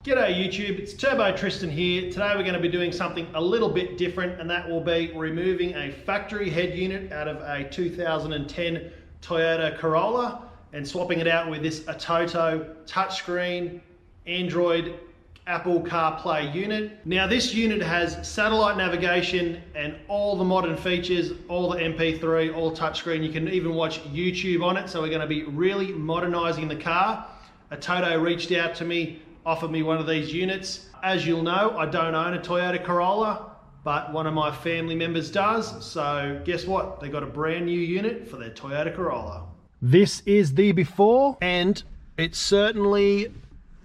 G'day YouTube, it's Turbo Tristan here. Today we're going to be doing something a little bit different, and that will be removing a factory head unit out of a 2010 Toyota Corolla and swapping it out with this Atoto touchscreen Android Apple CarPlay unit. Now this unit has satellite navigation and all the modern features, all the MP3, all touchscreen. You can even watch YouTube on it, so we're going to be really modernizing the car. Atoto reached out to me, offered me one of these units. As you'll know, I don't own a Toyota Corolla, but one of my family members does. So guess what? They got a brand new unit for their Toyota Corolla. This is the before, and it certainly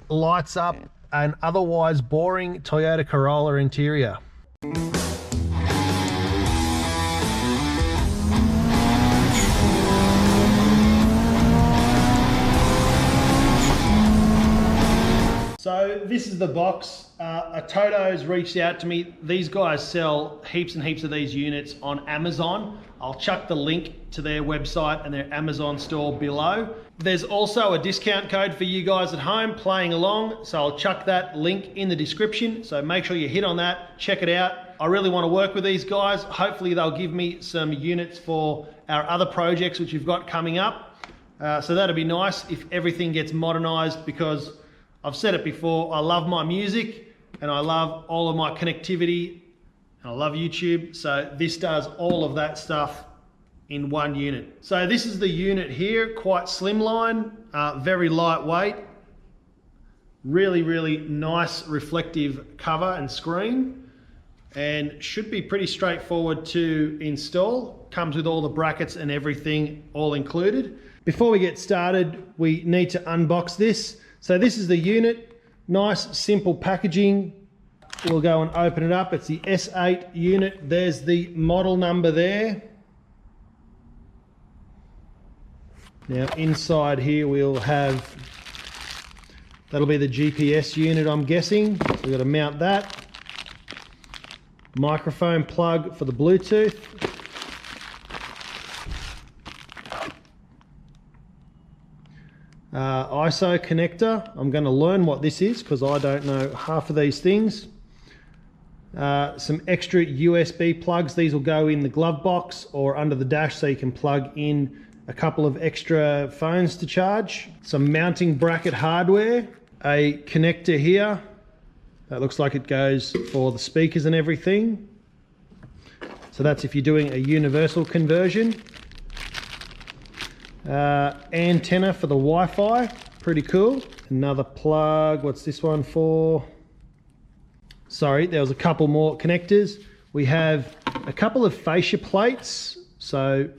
lights up an otherwise boring Toyota Corolla interior. So this is the box. Atoto's reached out to me. These guys sell heaps and heaps of these units on Amazon. I'll chuck the link to their website and their Amazon store below. There's also a discount code for you guys at home playing along, so I'll chuck that link in the description. So make sure you hit on that, check it out. I really want to work with these guys. Hopefully they'll give me some units for our other projects which we've got coming up. So that'd be nice if everything gets modernized, because I've said it before, I love my music and I love all of my connectivity and I love YouTube. So this does all of that stuff in one unit. So this is the unit here, quite slimline, very lightweight, really nice reflective cover and screen, and should be pretty straightforward to install. Comes with all the brackets and everything all included. Before we get started, we need to unbox this. So this is the unit, nice simple packaging. We'll go and open it up. It's the S8 unit. There's the model number there. Now inside here we'll have, that'll be the GPS unit, I'm guessing. So we've got to mount that. Microphone plug for the Bluetooth. ISO connector. I'm going to learn what this is because I don't know half of these things. Some extra USB plugs. These will go in the glove box or under the dash, so you can plug in a couple of extra phones to charge. Some mounting bracket hardware. A connector here. That looks like it goes for the speakers and everything. So that's if you're doing a universal conversion. Antenna for the Wi-Fi, pretty cool. Another plug, what's this one for? Sorry, there was a couple more connectors. We have a couple of fascia plates, so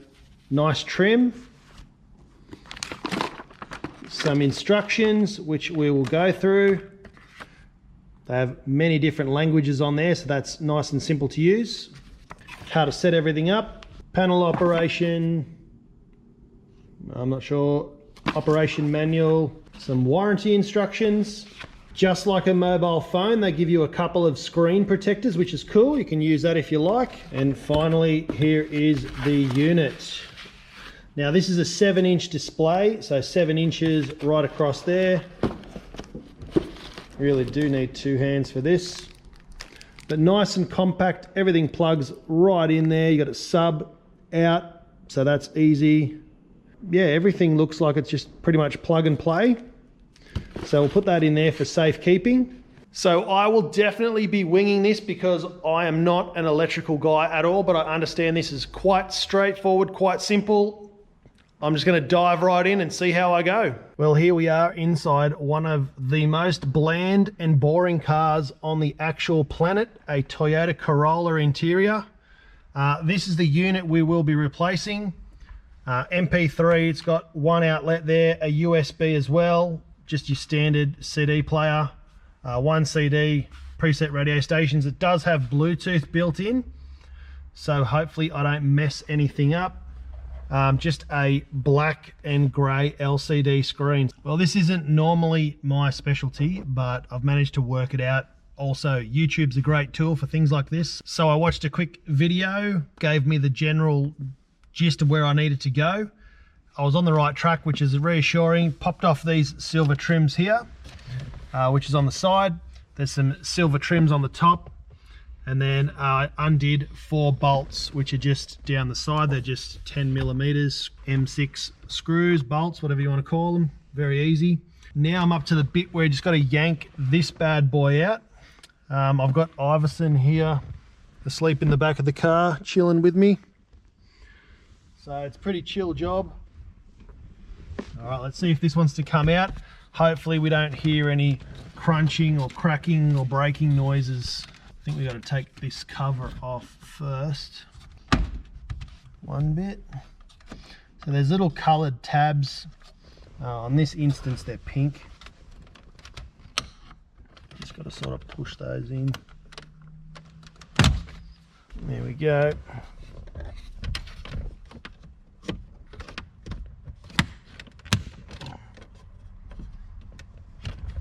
nice trim. Some instructions which we will go through. They have many different languages on there, so that's nice and simple to use. How to set everything up. Panel operation, I'm not sure, operation manual, some warranty instructions. Just like a mobile phone, they give you a couple of screen protectors, which is cool. You can use that if you like. And finally, here is the unit. Now this is a 7-inch display, so 7 inches right across there. Really do need two hands for this. But nice and compact, everything plugs right in there. You got a sub out, so that's easy. Yeah, everything looks like it's just pretty much plug and play. So we'll put that in there for safekeeping. So I will definitely be winging this because I am not an electrical guy at all, but I understand this is quite straightforward, quite simple. I'm just going to dive right in and see how I go. Well, here we are inside one of the most bland and boring cars on the actual planet, a Toyota Corolla interior. This is the unit we will be replacing. MP3, it's got one outlet there, a USB as well, just your standard CD player, one CD, preset radio stations. It does have Bluetooth built in, so hopefully I don't mess anything up. Just a black and grey LCD screen. Well, this isn't normally my specialty, but I've managed to work it out. Also, YouTube's a great tool for things like this. So I watched a quick video, gave me the general gist of where I needed to go. I was on the right track, which is reassuring. Popped off these silver trims here. which is on the side. There's some silver trims on the top. And then I undid 4 bolts, which are just down the side. They're just 10 millimeters, M6 screws, bolts, whatever you want to call them. Very easy. Now I'm up to the bit where you just got to yank this bad boy out. I've got Iverson here asleep in the back of the car, chilling with me. So it's a pretty chill job. All right, let's see if this wants to come out. Hopefully we don't hear any crunching or cracking or breaking noises. I think we got to take this cover off first. One bit. So there's little coloured tabs. On this instance, they're pink. Just got to sort of push those in. There we go.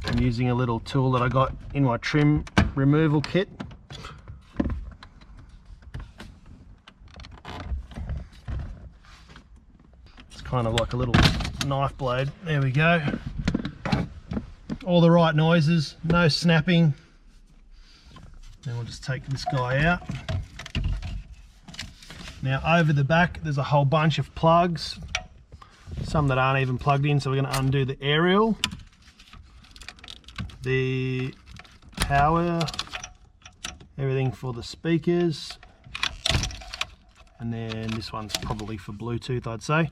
I'm using a little tool that I got in my trim removal kit. Kind of like a little knife blade. There we go. All the right noises, no snapping. Then we'll just take this guy out. Now over the back there's a whole bunch of plugs, some that aren't even plugged in, so we're going to undo the aerial, the power, everything for the speakers, and then this one's probably for Bluetooth, I'd say.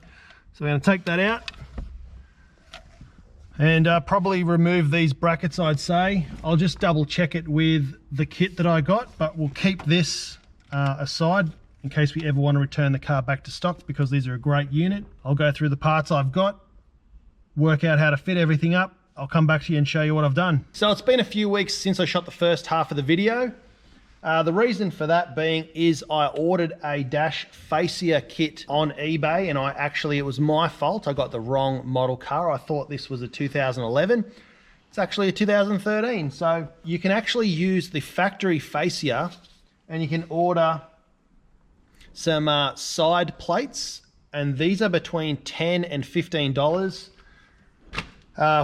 So we're going to take that out and probably remove these brackets, I'd say. I'll just double check it with the kit that I got, but we'll keep this aside in case we ever want to return the car back to stock, because these are a great unit. I'll go through the parts I've got, work out how to fit everything up. I'll come back to you and show you what I've done. So it's been a few weeks since I shot the first half of the video. The reason for that being is I ordered a dash fascia kit on eBay, and it was my fault. I got the wrong model car. I thought this was a 2011. It's actually a 2013. So you can actually use the factory fascia and you can order some side plates, and these are between $10 and $15.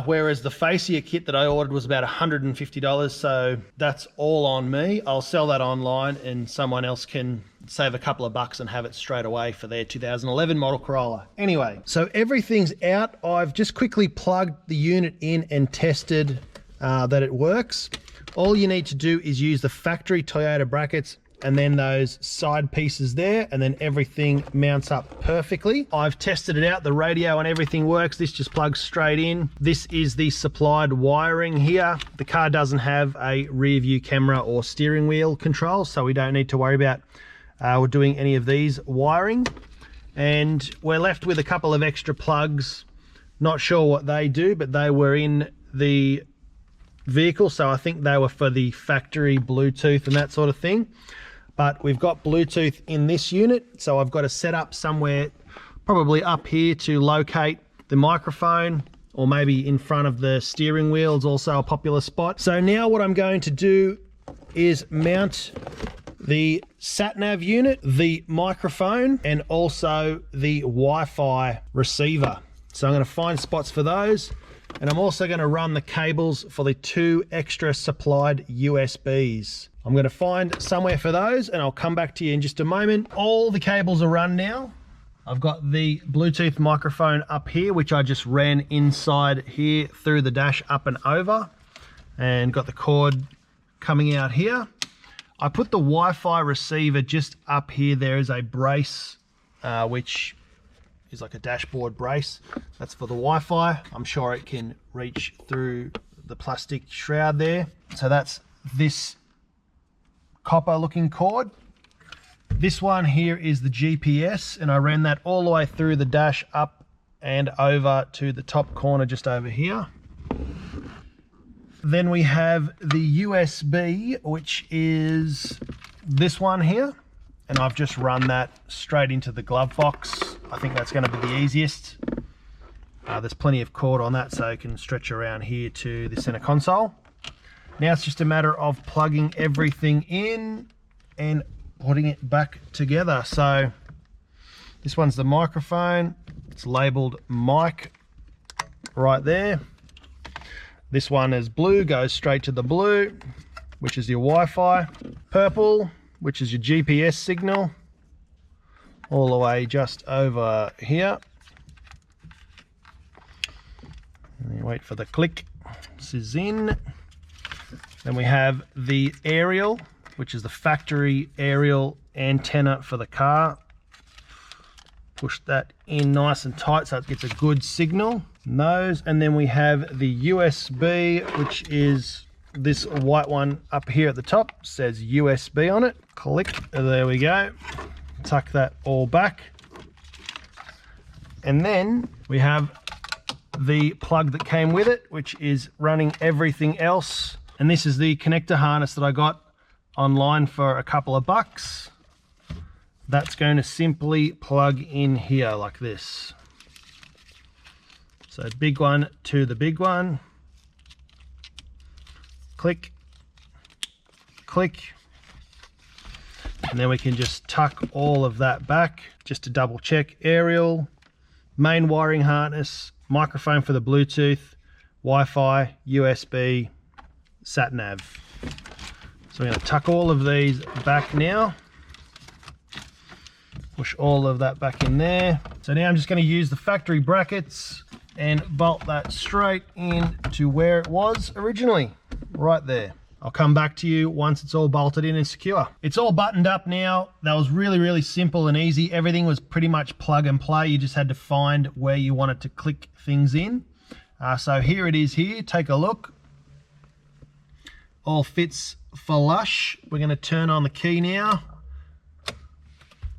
Whereas the fascia kit that I ordered was about $150, so that's all on me. I'll sell that online and someone else can save a couple of bucks and have it straight away for their 2011 model Corolla. Anyway, so everything's out. I've just quickly plugged the unit in and tested that it works. All you need to do is use the factory Toyota brackets and then those side pieces there, and then everything mounts up perfectly. I've tested it out, the radio and everything works. This just plugs straight in. This is the supplied wiring here. The car doesn't have a rear view camera or steering wheel control, so we don't need to worry about doing any of these wiring. And we're left with a couple of extra plugs. Not sure what they do, but they were in the vehicle, so I think they were for the factory Bluetooth and that sort of thing. But we've got Bluetooth in this unit, so I've got to set up somewhere, probably up here, to locate the microphone, or maybe in front of the steering wheel is also a popular spot. So now what I'm going to do is mount the sat-nav unit, the microphone, and also the Wi-Fi receiver. So I'm going to find spots for those, and I'm also going to run the cables for the 2 extra supplied USBs. I'm going to find somewhere for those and I'll come back to you in just a moment. All the cables are run now. I've got the Bluetooth microphone up here, which I just ran inside here through the dash up and over, and got the cord coming out here. I put the Wi-Fi receiver just up here. There is a brace, which is like a dashboard brace. That's for the Wi-Fi. I'm sure it can reach through the plastic shroud there. So that's this copper looking cord. This one here is the GPS, and I ran that all the way through the dash up and over to the top corner just over here. Then we have the USB, which is this one here, and I've just run that straight into the glove box. I think that's going to be the easiest. There's plenty of cord on that, so you can stretch around here to the center console. Now it's just a matter of plugging everything in and putting it back together. So this one's the microphone. It's labeled mic right there. This one is blue, goes straight to the blue, which is your Wi-Fi. Purple, which is your GPS signal, all the way just over here. And you wait for the click. This is in. Then we have the aerial, which is the factory aerial antenna for the car. Push that in nice and tight so it gets a good signal. Nose, and then we have the USB, which is this white one up here at the top, says USB on it. Click, there we go. Tuck that all back. And then we have the plug that came with it, which is running everything else. And this is the connector harness that I got online for a couple of bucks. That's going to simply plug in here like this. So big one to the big one. Click, click. And then we can just tuck all of that back just to double check. Aerial, main wiring harness, microphone for the Bluetooth, Wi-Fi, USB, sat nav. So we're going to tuck all of these back now. Push all of that back in there. So now I'm just going to use the factory brackets and bolt that straight in to where it was originally, right there. I'll come back to you once it's all bolted in and secure. It's all buttoned up now. That was really, really simple and easy. Everything was pretty much plug and play. You just had to find where you wanted to click things in. So here it is here, take a look. All fits flush. We're gonna turn on the key now.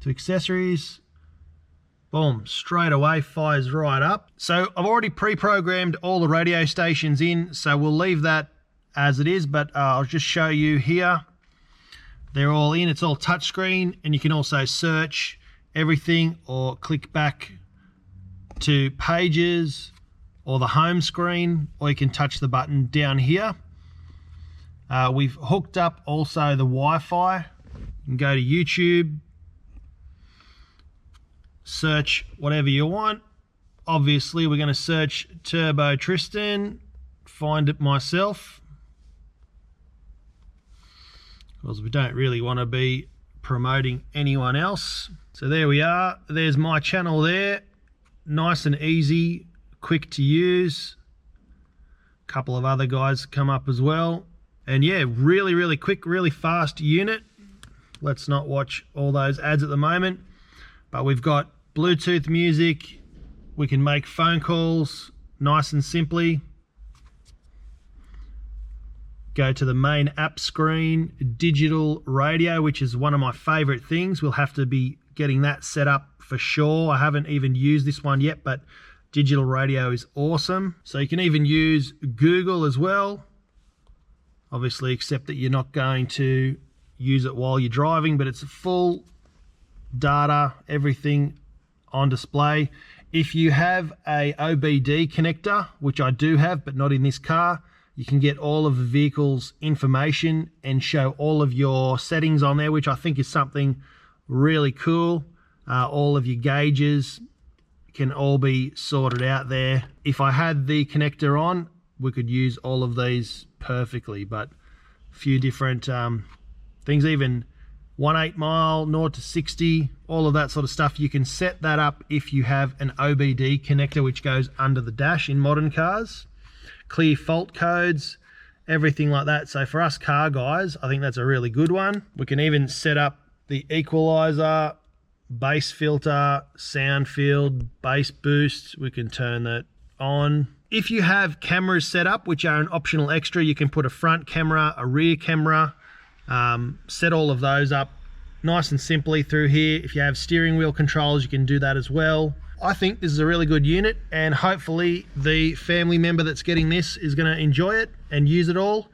To accessories. Boom, straight away fires right up. So I've already pre-programmed all the radio stations in, so we'll leave that as it is, but I'll just show you here. They're all in, it's all touchscreen, and you can also search everything or click back to pages or the home screen, or you can touch the button down here. We've hooked up also the Wi-Fi. You can go to YouTube, search whatever you want. Obviously we're going to search Turbo Tristan, find it myself, because we don't really want to be promoting anyone else. So there we are, there's my channel there, nice and easy, quick to use. A couple of other guys come up as well, and yeah, really, really quick, really fast unit. Let's not watch all those ads at the moment, but we've got Bluetooth music, we can make phone calls nice and simply. Go to the main app screen, digital radio, which is one of my favorite things. We'll have to be getting that set up for sure. I haven't even used this one yet, but digital radio is awesome. So you can even use Google as well. Obviously, except that you're not going to use it while you're driving, but it's full data, everything on display. If you have a OBD connector, which I do have, but not in this car, you can get all of the vehicle's information and show all of your settings on there, which I think is something really cool. All of your gauges can all be sorted out there. If I had the connector on, we could use all of these perfectly, but a few different things, even 1.8 mile, 0 to 60, all of that sort of stuff. You can set that up if you have an OBD connector, which goes under the dash in modern cars. Clear fault codes, everything like that. So for us car guys, I think that's a really good one. We can even set up the equalizer, bass filter, sound field, bass boost. We can turn that on. If you have cameras set up, which are an optional extra, you can put a front camera, a rear camera, set all of those up nice and simply through here. If you have steering wheel controls, you can do that as well. I think this is a really good unit, and hopefully the family member that's getting this is going to enjoy it and use it all.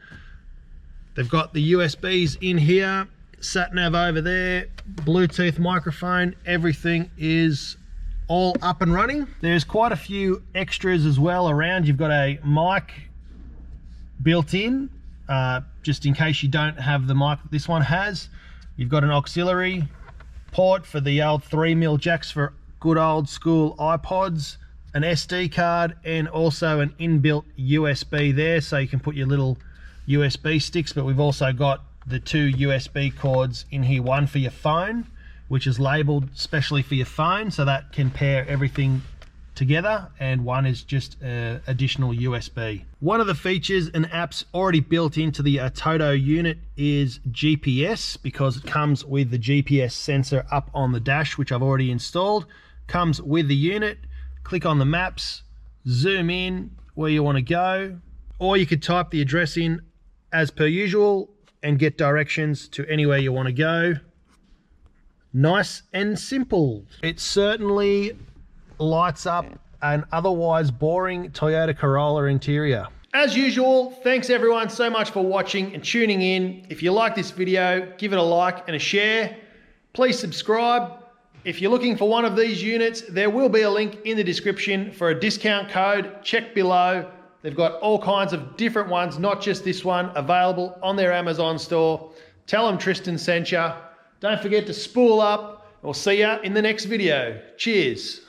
They've got the USBs in here, sat nav over there, Bluetooth microphone, everything is all up and running. There's quite a few extras as well around. You've got a mic built in, just in case you don't have the mic that this one has. You've got an auxiliary port for the old 3mm jacks for good old school iPods, an SD card and also an inbuilt USB there, so you can put your little USB sticks. But we've also got the 2 USB cords in here, one for your phone, which is labeled specially for your phone, so that can pair everything together, and one is just additional USB. One of the features and apps already built into the Atoto unit is GPS, because it comes with the GPS sensor up on the dash, which I've already installed. Comes with the unit. Click on the maps, zoom in where you want to go, or you could type the address in as per usual and get directions to anywhere you want to go. Nice and simple. It certainly lights up an otherwise boring Toyota Corolla interior. As usual, thanks everyone so much for watching and tuning in. If you like this video, give it a like and a share. Please subscribe. If you're looking for one of these units, there will be a link in the description for a discount code. Check below. They've got all kinds of different ones, not just this one, available on their Amazon store. Tell them Tristan sent you. Don't forget to spool up. We'll see you in the next video. Cheers.